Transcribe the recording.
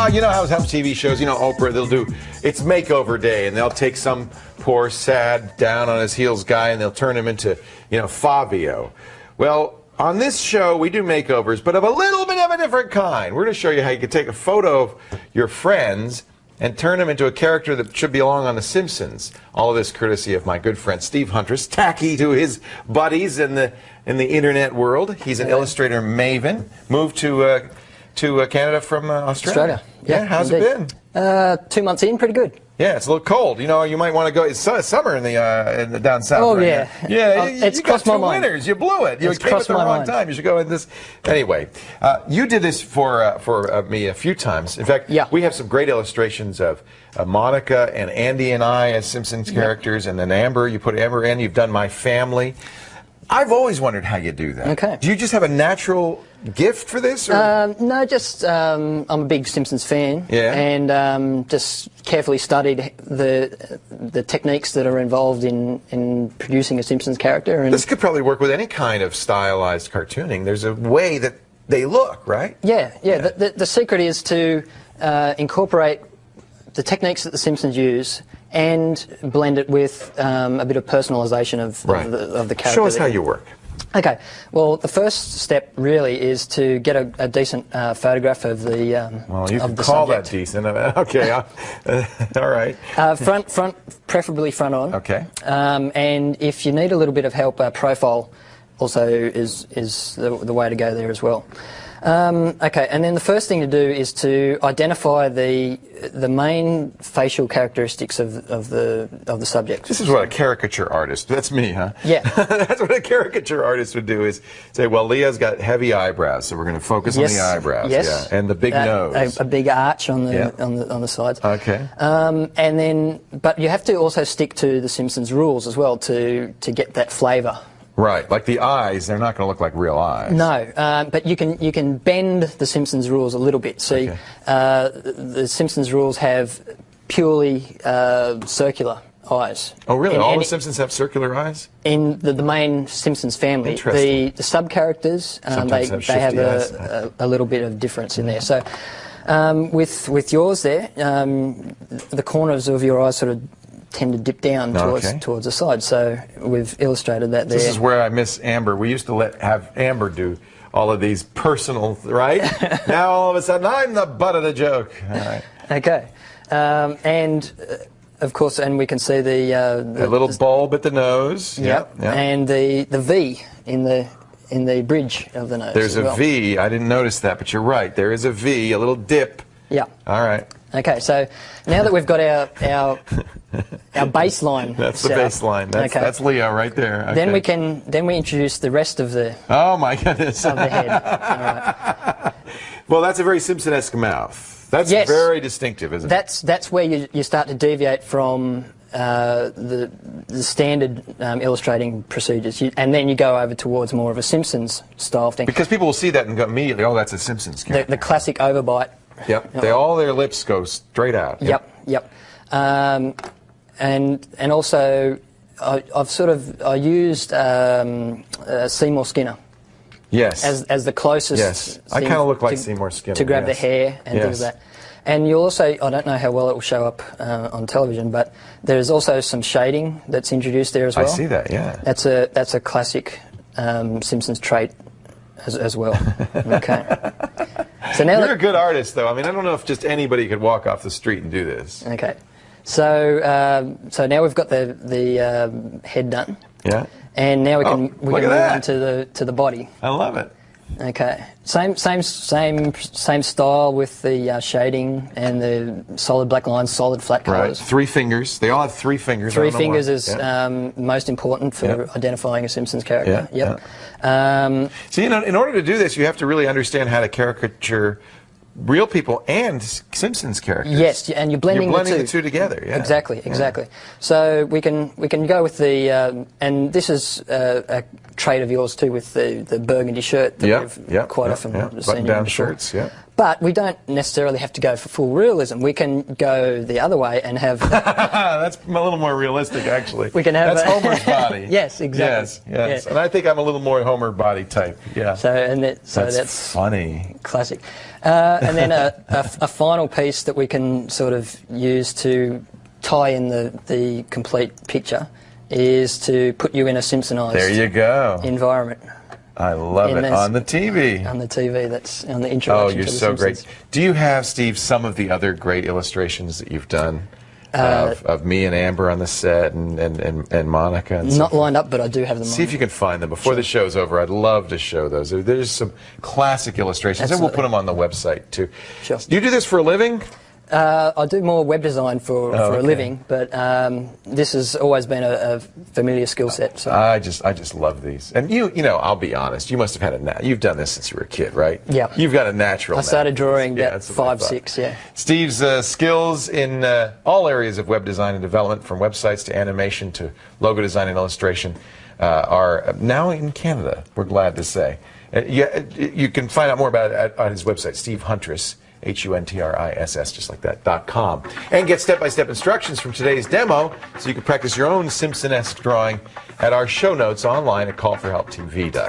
you know how some TV shows, you know, Oprah, they'll do, it's makeover day, and they'll take some poor, sad, down on his heels guy, and they'll turn him into, you know, Fabio. Well, on this show, we do makeovers, but of a little bit of a different kind. We're going to show you how you can take a photo of your friends and turn them into a character that should belong on The Simpsons. All of this courtesy of my good friend Steve Huntress, tacky to his buddies in the internet world. He's an illustrator maven. Moved to Canada from Australia. Yeah, how's indeed. it been? 2 months in, pretty good. Yeah, it's a little cold. You know, you might want to go. It's summer in the down south. Oh, right yeah. now. Yeah, it's you got crossed my 2 mind. winters. You blew it. You came at the wrong time. You should go in this. Anyway, you did this for me a few times. In fact, we have some great illustrations of Monica and Andy and I as Simpsons characters, and then Amber. You put Amber in. You've done My Family. I've always wondered how you do that. Okay. Do you just have a natural gift for this? Or? No, just I'm a big Simpsons fan, and just carefully studied the techniques that are involved in producing a Simpsons character. And this could probably work with any kind of stylized cartooning. There's a way that they look, right? Yeah. The secret is to incorporate the techniques that the Simpsons use and blend it with a bit of personalisation of the character. Show us how you work. Okay. Well, the first step really is to get a decent photograph of the well, you of can the call subject. that decent. Okay. All right. Front, preferably front on. Okay. And if you need a little bit of help, profile also is the way to go there as well. Okay, and then the first thing to do is to identify the main facial characteristics of the subject. This is what a caricature artist, that's me, huh? Yeah. That's what a caricature artist would do, is say, well, Leah's got heavy eyebrows, so we're going to focus on the eyebrows. Yes. Yeah. And the big nose. A big arch on the sides. Okay. And then, but you have to also stick to the Simpsons rules as well to get that flavour. Right, like the eyes, they're not going to look like real eyes. No, but you can bend the Simpsons rules a little bit. See, the Simpsons rules have purely circular eyes. Oh, really? All the Simpsons have circular eyes? In the main Simpsons family. Interesting. The sub-characters, they have a little bit of difference in there. So with yours there, the corners of your eyes sort of tend to dip down towards the side, so we've illustrated that there. This is where I miss Amber. We used to have Amber do all of these personal, right? Now all of a sudden I'm the butt of the joke. All right. Okay, and of course, and we can see the little bulb at the nose. Yep. And the V in the bridge of the nose. There's a V. I didn't notice that, but you're right. There is a V, a little dip. Yeah. All right. Okay, so now that we've got our baseline, that's the baseline. That's Leo right there. Okay. Then we introduce the rest of the. Oh my goodness. Of the head. All right. Well, that's a very Simpson-esque mouth. That's very distinctive, isn't it? That's where you start to deviate from the standard illustrating procedures, and then you go over towards more of a Simpsons style thing. Because people will see that and go immediately, oh, that's a Simpsons character. The classic overbite. Yep. All their lips go straight out. Yep. And also, I used Seymour Skinner. Yes. As the closest. Yes. I kind of look like Seymour Skinner. To grab the hair and things like that. And you also, I don't know how well it will show up on television, but there's also some shading that's introduced there as well. I see that. Yeah. That's a classic Simpsons trait as well. Okay. So now you're a good artist, though. I mean, I don't know if just anybody could walk off the street and do this. Okay. So now we've got the head done. Yeah. And now we can move on to the body. I love it. Okay. Same style with the shading and the solid black lines, solid flat colours. Right. 3 fingers. They all have 3 fingers. 3 fingers is most important for identifying a Simpsons character. So, you know, in order to do this, you have to really understand how to caricature real people and Simpsons characters. Yes, and you're blending the two together. Yeah. Exactly. So we can go with the and this is a trait of yours too, with the burgundy shirt that we've quite often seen. Button-down shirts. Yeah. But we don't necessarily have to go for full realism. We can go the other way and have. That's a little more realistic, actually. We can have Homer's body. Yes, exactly. Yes. Yeah. And I think I'm a little more Homer body type. Yeah. So that's funny. Classic. And then a final piece that we can sort of use to tie in the complete picture is to put you in a Simpsonize There you go. environment. I love it. On the TV. On the TV, that's on the introduction. Oh, you're to the so Simpsons. great. Do you have, Steve, some of the other great illustrations that you've done of me and Amber on the set and Monica? And Not lined up, but I do have them. See if you can find them before the show's over. I'd love to show those. There's some classic illustrations, Absolutely. and we'll put them on the website too. Sure. Do you do this for a living? I do more web design for a living, but this has always been a familiar skill set. So. I just love these. And you know, I'll be honest. You must have had you've done this since you were a kid, right? Yeah. You've got a natural. I started drawing about that's what I 5, thought. 6. Yeah. Steve's skills in all areas of web design and development, from websites to animation to logo design and illustration, are now in Canada. We're glad to say. You can find out more about it on his website, Steve Huntriss. HUNTRISS, just like that, .com. And get step-by-step instructions from today's demo so you can practice your own Simpson-esque drawing at our show notes online at callforhelptv.com.